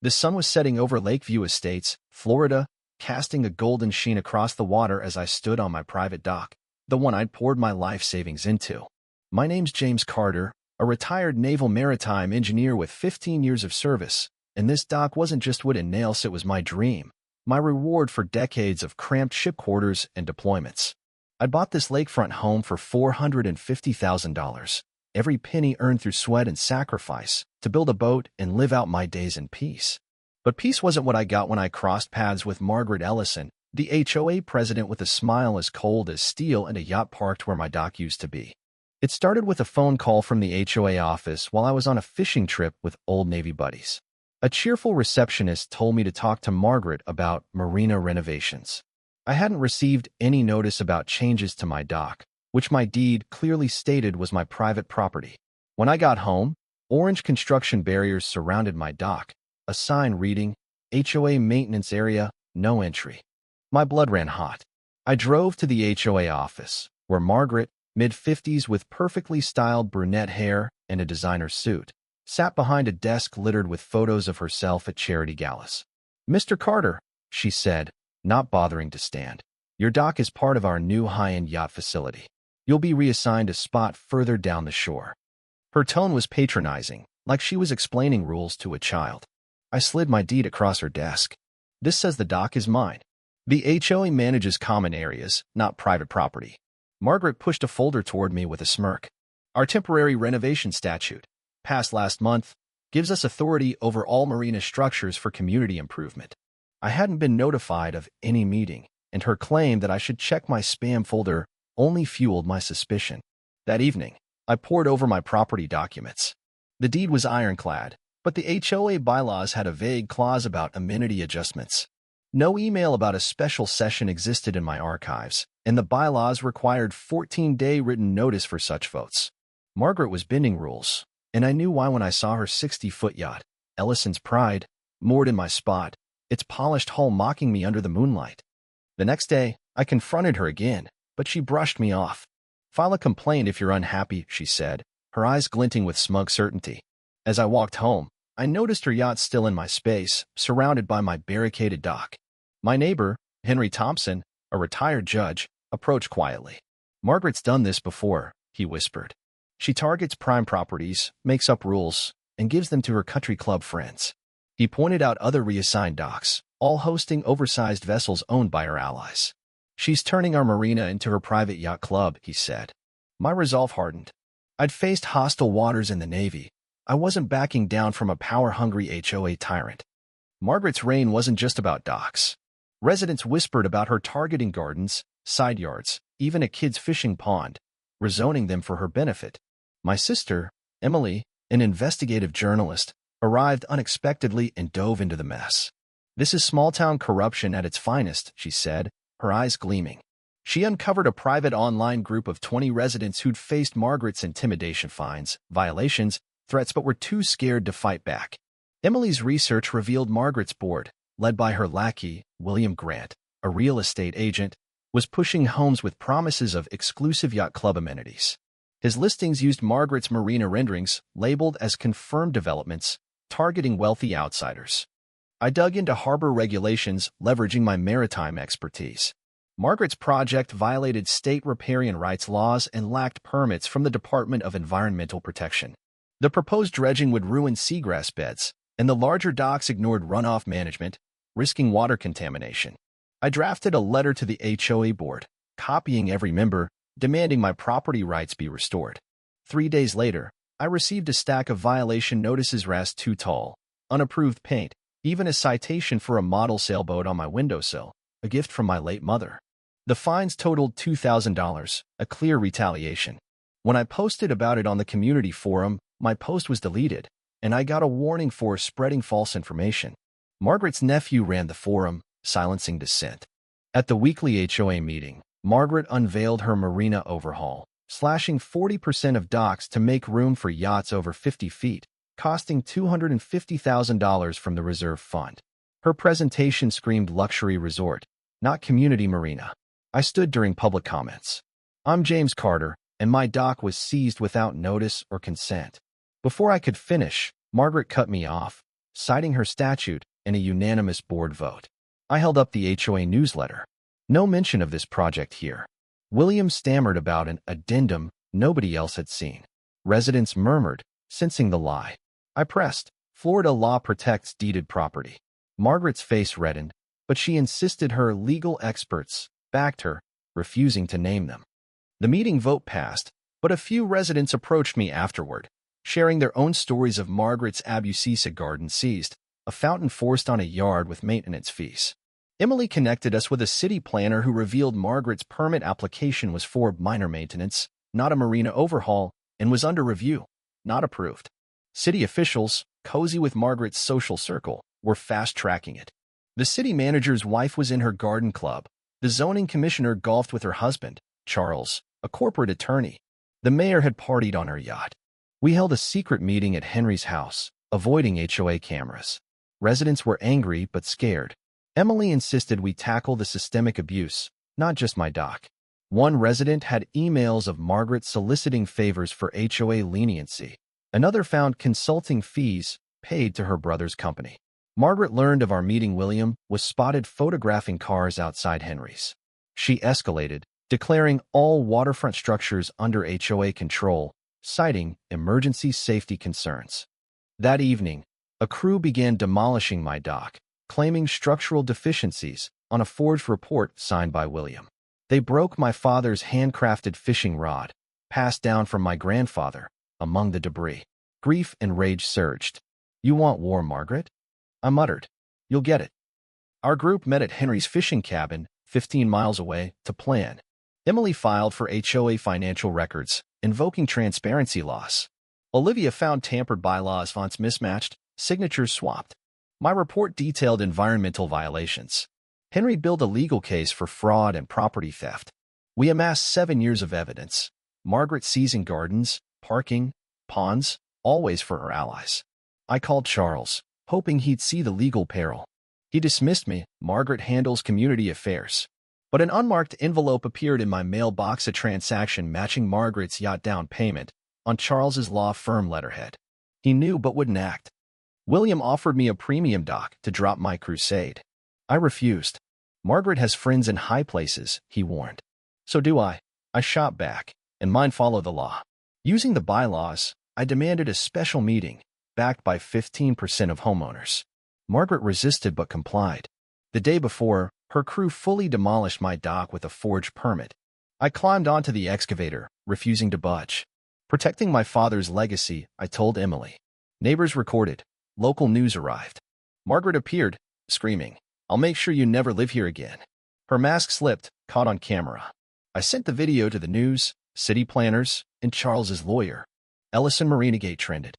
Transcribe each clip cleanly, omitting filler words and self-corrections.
The sun was setting over Lakeview Estates, Florida, casting a golden sheen across the water as I stood on my private dock, the one I'd poured my life savings into. My name's James Carter, a retired naval maritime engineer with 15 years of service, and this dock wasn't just wood and nails, it was my dream, my reward for decades of cramped ship quarters and deployments. I bought this lakefront home for $450,000, every penny earned through sweat and sacrifice, to build a boat and live out my days in peace. But peace wasn't what I got when I crossed paths with Margaret Ellison, the HOA president with a smile as cold as steel and a yacht parked where my dock used to be. It started with a phone call from the HOA office while I was on a fishing trip with old Navy buddies. A cheerful receptionist told me to talk to Margaret about Marina renovations. I hadn't received any notice about changes to my dock, which my deed clearly stated was my private property. When I got home, orange construction barriers surrounded my dock, a sign reading, HOA maintenance area, no entry. My blood ran hot. I drove to the HOA office, where Margaret, mid-50s with perfectly styled brunette hair and a designer suit, sat behind a desk littered with photos of herself at charity galas. "Mr. Carter," she said, not bothering to stand, "your dock is part of our new high-end yacht facility. You'll be reassigned a spot further down the shore." Her tone was patronizing, like she was explaining rules to a child. I slid my deed across her desk. "This says the dock is mine. The HOA manages common areas, not private property." Margaret pushed a folder toward me with a smirk. "Our temporary renovation statute, passed last month, gives us authority over all marina structures for community improvement." I hadn't been notified of any meeting, and her claim that I should check my spam folder only fueled my suspicion. That evening, I pored over my property documents. The deed was ironclad, but the HOA bylaws had a vague clause about amenity adjustments. No email about a special session existed in my archives, and the bylaws required 14-day written notice for such votes. Margaret was bending rules, and I knew why when I saw her 60-foot yacht, Ellison's Pride, moored in my spot, its polished hull mocking me under the moonlight. The next day, I confronted her again, but she brushed me off. "File a complaint if you're unhappy," she said, her eyes glinting with smug certainty. As I walked home, I noticed her yacht still in my space, surrounded by my barricaded dock. My neighbor, Henry Thompson, a retired judge, approached quietly. "Margaret's done this before," he whispered. "She targets prime properties, makes up rules, and gives them to her country club friends." He pointed out other reassigned docks, all hosting oversized vessels owned by her allies. "She's turning our marina into her private yacht club," he said. My resolve hardened. I'd faced hostile waters in the Navy. I wasn't backing down from a power-hungry HOA tyrant. Margaret's reign wasn't just about docks. Residents whispered about her targeting gardens, side yards, even a kid's fishing pond, rezoning them for her benefit. My sister, Emily, an investigative journalist, arrived unexpectedly and dove into the mess. "This is small-town corruption at its finest," she said, her eyes gleaming. She uncovered a private online group of 20 residents who'd faced Margaret's intimidation fines, violations, threats but were too scared to fight back. Emily's research revealed Margaret's board, led by her lackey, William Grant, a real estate agent, was pushing homes with promises of exclusive yacht club amenities. His listings used Margaret's marina renderings, labeled as confirmed developments, targeting wealthy outsiders. I dug into harbor regulations, leveraging my maritime expertise. Margaret's project violated state riparian rights laws and lacked permits from the Department of Environmental Protection. The proposed dredging would ruin seagrass beds, and the larger docks ignored runoff management, risking water contamination. I drafted a letter to the HOA board, copying every member, demanding my property rights be restored. 3 days later, I received a stack of violation notices ras too tall, unapproved paint, even a citation for a model sailboat on my windowsill, a gift from my late mother. The fines totaled $2,000, a clear retaliation. When I posted about it on the community forum, my post was deleted, and I got a warning for spreading false information. Margaret's nephew ran the forum, silencing dissent. At the weekly HOA meeting, Margaret unveiled her marina overhaul, slashing 40% of docks to make room for yachts over 50 feet, costing $250,000 from the reserve fund. Her presentation screamed luxury resort, not community marina. I stood during public comments. "I'm James Carter, and my dock was seized without notice or consent." Before I could finish, Margaret cut me off, citing her statute in a unanimous board vote. I held up the HOA newsletter. No mention of this project here. William stammered about an addendum nobody else had seen. Residents murmured, sensing the lie. I pressed. Florida law protects deeded property. Margaret's face reddened, but she insisted her legal experts backed her, refusing to name them. The meeting vote passed, but a few residents approached me afterward, sharing their own stories of Margaret's Abusisa garden seized, a fountain forced on a yard with maintenance fees. Emily connected us with a city planner who revealed Margaret's permit application was for minor maintenance, not a marina overhaul, and was under review, not approved. City officials, cozy with Margaret's social circle, were fast-tracking it. The city manager's wife was in her garden club. The zoning commissioner golfed with her husband, Charles, a corporate attorney. The mayor had partied on her yacht. We held a secret meeting at Henry's house, avoiding HOA cameras. Residents were angry but scared. Emily insisted we tackle the systemic abuse, not just my dock. One resident had emails of Margaret soliciting favors for HOA leniency. Another found consulting fees paid to her brother's company. Margaret learned of our meeting. William was spotted photographing cars outside Henry's. She escalated, declaring all waterfront structures under HOA control, citing emergency safety concerns. That evening, a crew began demolishing my dock, claiming structural deficiencies on a forged report signed by William. They broke my father's handcrafted fishing rod, passed down from my grandfather, among the debris. Grief and rage surged. "You want war, Margaret?" I muttered. "You'll get it." Our group met at Henry's fishing cabin, 15 miles away, to plan. Emily filed for HOA financial records, invoking transparency laws. Olivia found tampered bylaws, fonts mismatched, signatures swapped. My report detailed environmental violations. Henry built a legal case for fraud and property theft. We amassed 7 years of evidence. Margaret seizing gardens, parking, ponds, always for her allies. I called Charles, hoping he'd see the legal peril. He dismissed me. Margaret handles community affairs. But an unmarked envelope appeared in my mailbox, a transaction matching Margaret's yacht down payment on Charles's law firm letterhead. He knew but wouldn't act. William offered me a premium dock to drop my crusade. I refused. Margaret has friends in high places, he warned. So do I. I shot back, and mine follow the law. Using the bylaws, I demanded a special meeting, backed by 15% of homeowners. Margaret resisted but complied. The day before, her crew fully demolished my dock with a forged permit. I climbed onto the excavator, refusing to budge. Protecting my father's legacy, I told Emily. Neighbors recorded. Local news arrived. Margaret appeared, screaming, "I'll make sure you never live here again." Her mask slipped, caught on camera. I sent the video to the news, city planners, and Charles's lawyer. Ellison Marina Gate trended.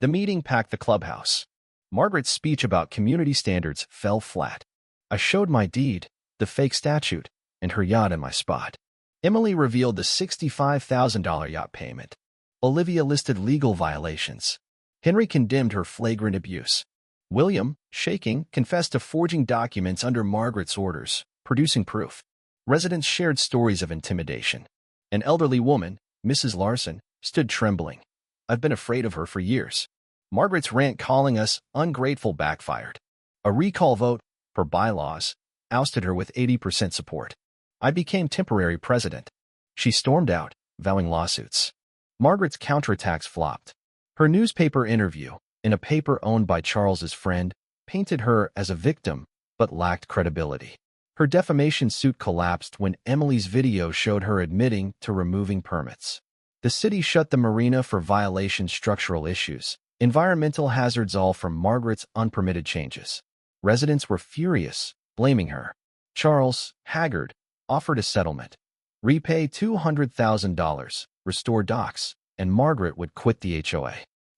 The meeting packed the clubhouse. Margaret's speech about community standards fell flat. I showed my deed, the fake statute, and her yacht in my spot. Emily revealed the $65,000 yacht payment. Olivia listed legal violations. Henry condemned her flagrant abuse. William, shaking, confessed to forging documents under Margaret's orders, producing proof. Residents shared stories of intimidation. An elderly woman, Mrs. Larson, stood trembling. I've been afraid of her for years. Margaret's rant calling us ungrateful backfired. A recall vote, per bylaws, ousted her with 80% support. I became temporary president. She stormed out, vowing lawsuits. Margaret's counterattacks flopped. Her newspaper interview, in a paper owned by Charles's friend, painted her as a victim, but lacked credibility. Her defamation suit collapsed when Emily's video showed her admitting to removing permits. The city shut the marina for violation structural issues, environmental hazards, all from Margaret's unpermitted changes. Residents were furious, blaming her. Charles, haggard, offered a settlement. Repay $200,000, restore docks, and Margaret would quit the HOA.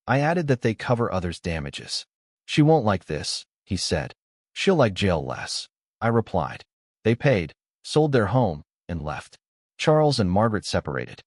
I added that they cover others' damages. She won't like this, he said. She'll like jail less. I replied. They paid, sold their home, and left. Charles and Margaret separated.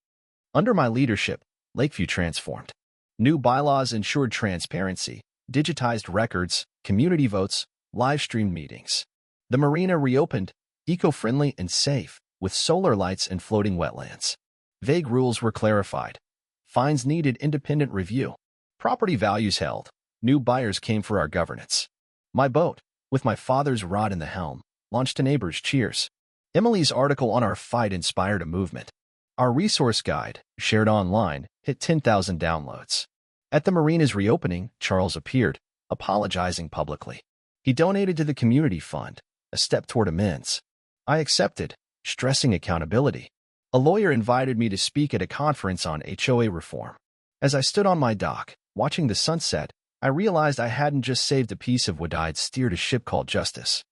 Under my leadership, Lakeview transformed. New bylaws ensured transparency, digitized records, community votes, live-streamed meetings. The marina reopened, eco-friendly and safe, with solar lights and floating wetlands. Vague rules were clarified. Fines needed independent review. Property values held. New buyers came for our governance. My boat, with my father's rod in the helm, launched to neighbors' cheers. Emily's article on our fight inspired a movement. Our resource guide, shared online, hit 10,000 downloads. At the Marina's reopening, Charles appeared, apologizing publicly. He donated to the community fund, a step toward amends. I accepted, stressing accountability. A lawyer invited me to speak at a conference on HOA reform. As I stood on my dock, watching the sunset, I realized I hadn't just saved a piece of wood, I'd steered a ship called justice.